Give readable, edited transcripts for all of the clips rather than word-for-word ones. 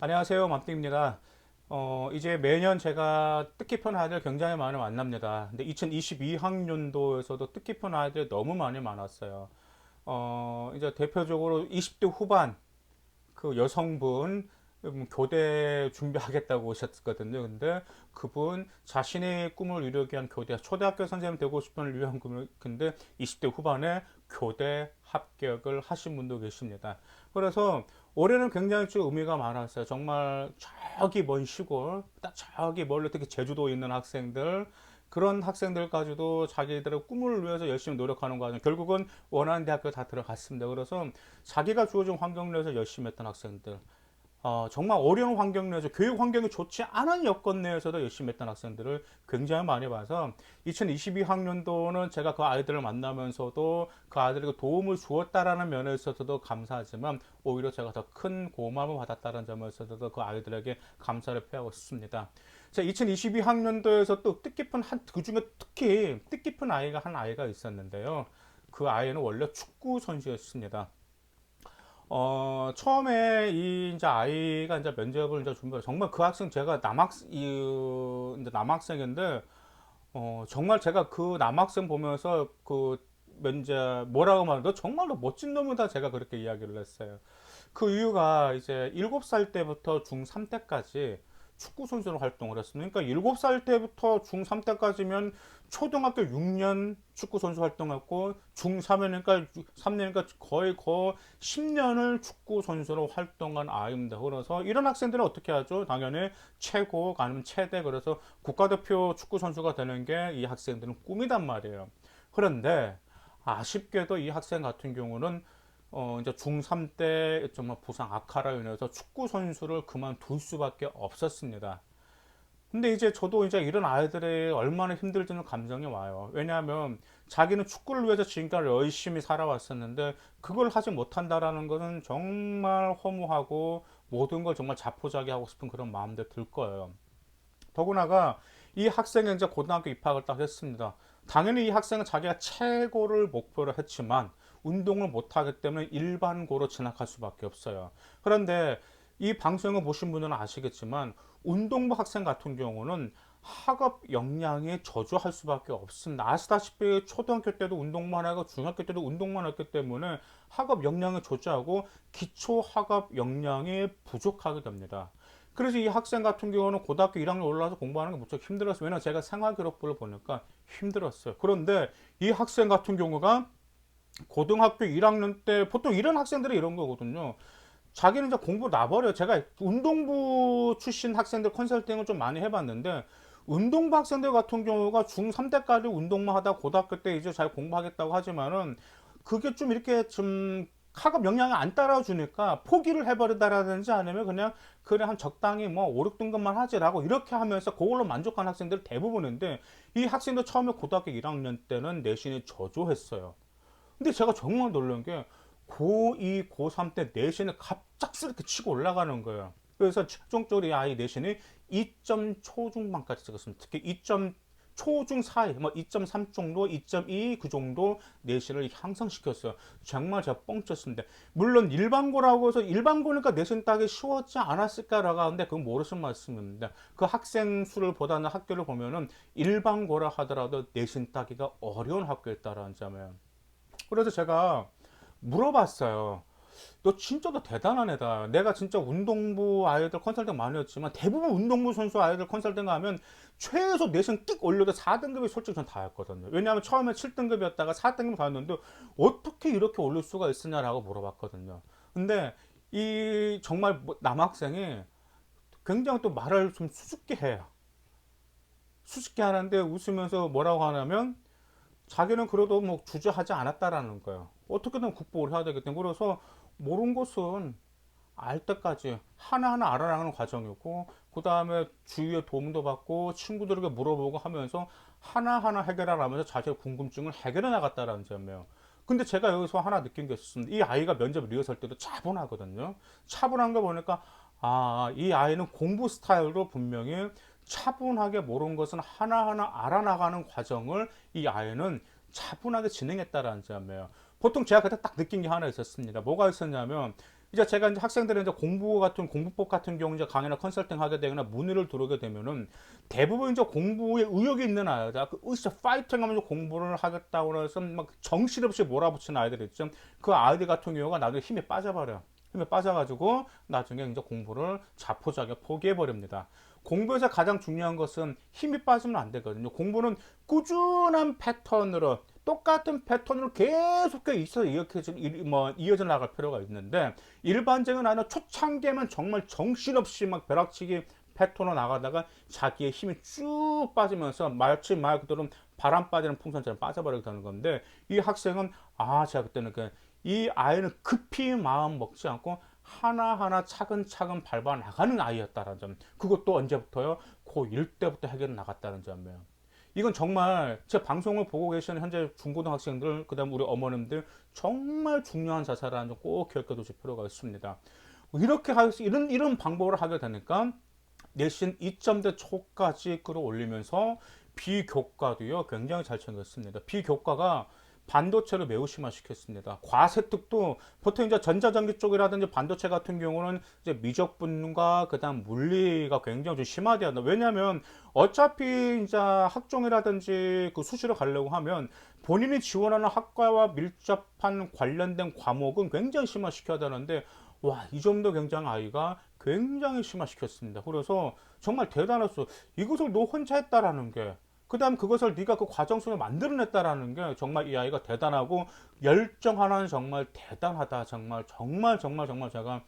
안녕하세요. 맘띵입니다. 이제 매년 제가 뜻깊은 아이들 굉장히 많이 만납니다. 근데 2022학년도에서도 뜻깊은 아이들이 너무 많이 많았어요. 이제 대표적으로 20대 후반 그 여성분 교대 준비하겠다고 오셨거든요. 근데 그분 자신의 꿈을 이루기 위한 교대, 초등학교 선생님 되고 싶은 위한 꿈을, 근데 20대 후반에 교대 합격을 하신 분도 계십니다. 그래서 올해는 굉장히 좀 의미가 많았어요. 정말 저기 먼 시골, 딱 저기 멀리 특히 제주도에 있는 학생들, 그런 학생들까지도 자기들의 꿈을 위해서 열심히 노력하는 과정, 결국은 원하는 대학교 다 들어갔습니다. 그래서 자기가 주어진 환경 내에서 열심히 했던 학생들, 정말 어려운 환경 내에서 교육 환경이 좋지 않은 여건 내에서도 열심히 했던 학생들을 굉장히 많이 봐서 2022학년도는 제가 그 아이들을 만나면서도 그 아이들에게 도움을 주었다라는 면에 있어서도 감사하지만 오히려 제가 더 큰 고마움을 받았다는 점에 있어서도 그 아이들에게 감사를 표하고 싶습니다. 자, 2022학년도에서 또 뜻깊은 그 중에 특히 뜻깊은 아이가 한 아이가 있었는데요. 그 아이는 원래 축구 선수였습니다. 처음에 이 이제 아이가 이제 면접을 이제 준비해 정말 그 학생 제가 이제 남학생인데 정말 제가 그 남학생 보면서 그 면접 뭐라고 말해도 정말로 멋진 놈이다 제가 그렇게 이야기를 했어요. 그 이유가 이제 7살 때부터 중3 때까지 축구 선수로 활동을 했습니다. 그러니까 7살 때부터 중3 때까지면 초등학교 6년 축구 선수 활동했고 중3이니까 3년이니까 거의 10년을 축구 선수로 활동한 아이입니다. 그래서 이런 학생들은 어떻게 하죠? 당연히 최고 아니면 최대 그래서 국가대표 축구 선수가 되는 게 이 학생들은 꿈이단 말이에요. 그런데 아쉽게도 이 학생 같은 경우는 이제 중3 때 정말 부상 악화로 인해서 축구 선수를 그만둘 수밖에 없었습니다. 근데 이제 저도 이제 이런 아이들이 얼마나 힘들지는 감정이 와요. 왜냐하면 자기는 축구를 위해서 지금까지 열심히 살아왔었는데 그걸 하지 못한다라는 것은 정말 허무하고 모든 걸 정말 자포자기하고 싶은 그런 마음도 들 거예요. 더구나가 이 학생이 이제 고등학교 입학을 딱 했습니다. 당연히 이 학생은 자기가 최고를 목표로 했지만 운동을 못하기 때문에 일반고로 진학할 수밖에 없어요. 그런데 이 방송을 보신 분들은 아시겠지만 운동부 학생 같은 경우는 학업 역량이 저조할 수밖에 없습니다. 아시다시피 초등학교 때도 운동만 하고 중학교 때도 운동만 했기 때문에 학업 역량이 저조하고 기초 학업 역량이 부족하게 됩니다. 그래서 이 학생 같은 경우는 고등학교 1학년 올라와서 공부하는 게 무척 힘들었어요. 왜냐면 제가 생활기록부를 보니까 힘들었어요. 그런데 이 학생 같은 경우가 고등학교 1학년 때 보통 이런 학생들이 이런 거거든요. 자기는 이제 공부 놔버려요. 제가 운동부 출신 학생들 컨설팅을 좀 많이 해봤는데 운동부 학생들 같은 경우가 중3 때까지 운동만 하다 고등학교 때 이제 잘 공부하겠다고 하지만은 그게 좀 이렇게 좀 학업 역량이 안 따라주니까 포기를 해버리다라든지 아니면 그냥 그래 한 적당히 뭐 5, 6등급만 하지라고 이렇게 하면서 그걸로 만족한 학생들 대부분인데 이 학생도 처음에 고등학교 1학년 때는 내신이 저조했어요. 근데 제가 정말 놀란 게 고2, 고3 때 내신을 갑작스럽게 치고 올라가는 거예요. 그래서 최종적으로 이 아이 내신이 2점 초중반까지 찍었습니다. 특히 2점 초중 사이, 뭐 2.3 정도, 2.2 그 정도 내신을 향상시켰어요. 정말 제가 뻥쳤습니다. 물론 일반고라고 해서 일반고니까 내신 따기 쉬웠지 않았을까라고 하는데 그건 모르신 말씀입니다. 그 학생 수를 보다는 학교를 보면은 일반고라 하더라도 내신 따기가 어려운 학교였다라는 점이에요. 그래서 제가 물어봤어요. 너 진짜 너 대단한 애다. 내가 진짜 운동부 아이들 컨설팅 많이 했지만 대부분 운동부 선수 아이들 컨설팅 가면 최소 내신 띡 올려도 4등급이 솔직히 전 다였거든요. 왜냐하면 처음에 7등급이었다가 4등급 다였는데 어떻게 이렇게 올릴 수가 있으냐라고 물어봤거든요. 근데 이 정말 남학생이 굉장히 또 말을 좀 수줍게 해요. 수줍게 하는데 웃으면서 뭐라고 하냐면 자기는 그래도 뭐 주저하지 않았다라는 거예요. 어떻게든 극복을 해야 되기 때문에. 그래서 모르는 것은 알 때까지 하나하나 알아나가는 과정이고, 그 다음에 주위의 도움도 받고, 친구들에게 물어보고 하면서 하나하나 해결하면서 자기의 궁금증을 해결해 나갔다라는 점이에요. 근데 제가 여기서 하나 느낀 게 있었습니다. 이 아이가 면접 리허설 때도 차분하거든요. 차분한 거 보니까, 이 아이는 공부 스타일도 분명히 차분하게 모르는 것은 하나하나 알아나가는 과정을 이 아이는 차분하게 진행했다라는 점이에요. 보통 제가 그때 딱 느낀 게 하나 있었습니다. 뭐가 있었냐면 이제 제가 이제 학생들은 이제 공부법 같은 경우 이제 강의나 컨설팅 하게 되거나 문의를 들어오게 되면은 대부분 이제 공부에 의욕이 있는 아이들, 으쌰 파이팅 하면서 공부를 하겠다고 해서 막 정신없이 몰아붙이는 아이들이 있죠. 그 아이들 같은 경우가 나중에 힘이 빠져버려요. 힘이 빠져가지고 나중에 이제 공부를 자포자기 포기해버립니다. 공부에서 가장 중요한 것은 힘이 빠지면 안 되거든요. 공부는 꾸준한 패턴으로 똑같은 패턴으로 계속해서 이어져 나갈 필요가 있는데 일반적인 아이는 초창기에만 정말 정신없이 막 벼락치기 패턴으로 나가다가 자기의 힘이 쭉 빠지면서 마치 말 그대로 바람 빠지는 풍선처럼 빠져버리게 되는 건데 이 학생은 제가 그때는 이 아이는 급히 마음 먹지 않고 하나하나 차근차근 밟아 나가는 아이였다는 점. 그것도 언제부터요? 고1 때부터 해결해 나갔다는 점이에요. 이건 정말 제 방송을 보고 계시는 현재 중고등학생들, 그 다음 우리 어머님들 정말 중요한 자세라는 점 꼭 기억해 두실 필요가 있습니다. 이런 방법을 하게 되니까 내신 2점대 초까지 끌어올리면서 비교과도요, 굉장히 잘 챙겼습니다. 비교과가 반도체를 매우 심화시켰습니다. 과세특도 보통 이제 전자전기 쪽이라든지 반도체 같은 경우는 이제 미적분과 그다음 물리가 굉장히 좀 심하대요. 왜냐하면 어차피 이제 학종이라든지 그 수시로 가려고 하면 본인이 지원하는 학과와 밀접한 관련된 과목은 굉장히 심화시켜야 되는데 이 점도 굉장히 아이가 굉장히 심화시켰습니다. 그래서 정말 대단했어. 이것을 너 혼자 했다라는 게. 그 다음 그것을 네가 그 과정 속에 만들어냈다라는 게 정말 이 아이가 대단하고 열정 하나는 정말 대단하다. 정말 제가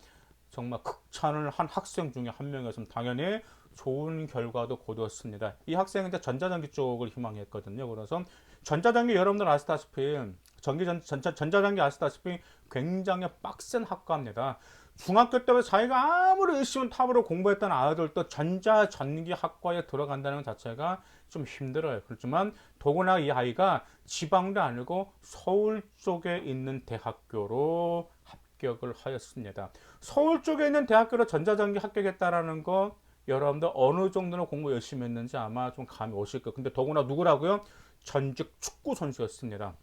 정말 극찬을 한 학생 중에 한 명이었으면 당연히 좋은 결과도 거두었습니다. 이 학생은 이제 전자전기 쪽을 희망했거든요. 그래서 전자전기 여러분들 아시다시피 전자전기 아시다시피 굉장히 빡센 학과입니다. 중학교 때부터 자기가 아무리 열심히 탑으로 공부했던 아이들도 전자전기 학과에 들어간다는 것 자체가 좀 힘들어요. 그렇지만 더구나 이 아이가 지방도 아니고 서울 쪽에 있는 대학교로 합격을 하였습니다. 서울 쪽에 있는 대학교로 전자전기 합격했다라는 거 여러분들 어느 정도로 공부 열심히 했는지 아마 좀 감이 오실 거예요. 근데 더구나 누구라고요? 전직 축구 선수였습니다.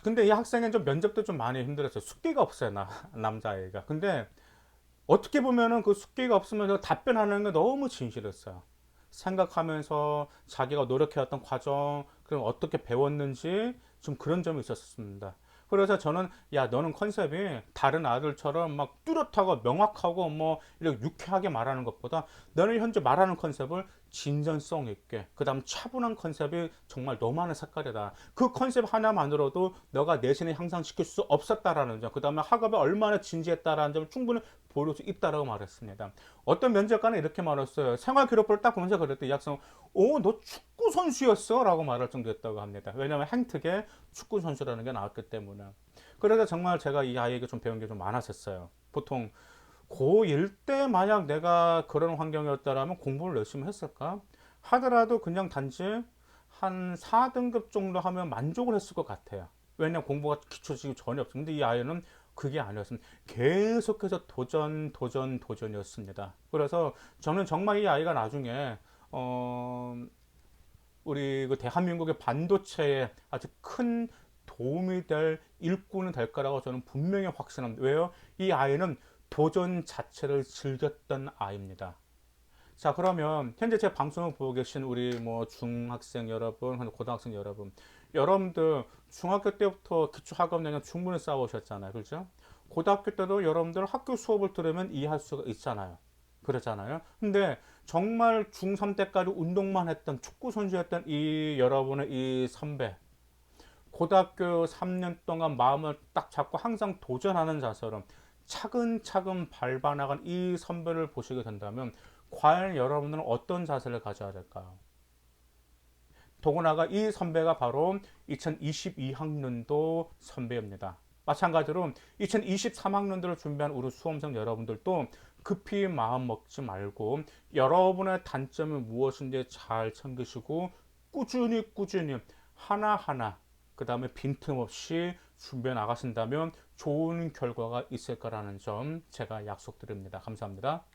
근데 이 학생은 좀 면접도 좀 많이 힘들었어요. 숙기가 없어요, 남자애가. 근데 어떻게 보면은 그 숙기가 없으면서 답변하는 게 너무 진실했어요. 생각하면서 자기가 노력해왔던 과정, 그럼 어떻게 배웠는지 좀 그런 점이 있었습니다. 그래서 저는 야 너는 컨셉이 다른 아들처럼 막 뚜렷하고 명확하고 뭐 이렇게 유쾌하게 말하는 것보다 너는 현재 말하는 컨셉을 진전성 있게 그 다음 차분한 컨셉이 정말 너만의 색깔이다. 그 컨셉 하나만으로도 너가 내신을 향상시킬 수 없었다라는 점, 그 다음에 학업에 얼마나 진지했다라는 점을 충분히 보일 수 있다라고 말했습니다. 어떤 면접관은 이렇게 말했어요. 생활기록부를 딱 보면서 그랬더니 이 학생은 너 축구 선수였어? 라고 말할 정도였다고 합니다. 왜냐하면 행특에 축구 선수라는 게 나왔기 때문에. 그래서 정말 제가 이 아이에게 좀 배운 게 좀 많았었어요. 보통 고1 때 만약 내가 그런 환경이었다면 공부를 열심히 했을까? 하더라도 그냥 단지 한 4등급 정도 하면 만족을 했을 것 같아요. 왜냐면 공부가 기초식이 전혀 없어요. 근데 이 아이는 그게 아니었습니다. 계속해서 도전이었습니다. 그래서 저는 정말 이 아이가 나중에 우리 그 대한민국의 반도체에 아주 큰 도움이 될 일꾼이 될 거라고 저는 분명히 확신합니다. 왜요? 이 아이는 도전 자체를 즐겼던 아이입니다. 자, 그러면 현재 제 방송을 보고 계신 우리 뭐 중학생 여러분, 고등학생 여러분들 중학교 때부터 기초학업 내용 충분히 쌓아오셨잖아요. 그렇죠? 고등학교 때도 여러분들 학교 수업을 들으면 이해할 수가 있잖아요. 그렇잖아요. 근데 정말 중3 때까지 운동만 했던 축구 선수였던 이 여러분의 이 선배, 고등학교 3년 동안 마음을 딱 잡고 항상 도전하는 자세로 차근차근 밟아나간 이 선배를 보시게 된다면 과연 여러분들은 어떤 자세를 가져야 될까요? 더구나가 이 선배가 바로 2022학년도 선배입니다. 마찬가지로 2023학년도를 준비한 우리 수험생 여러분들도 급히 마음 먹지 말고 여러분의 단점이 무엇인지 잘 챙기시고 꾸준히 하나하나 그 다음에 빈틈없이 준비해 나가신다면 좋은 결과가 있을 거라는 점 제가 약속드립니다. 감사합니다.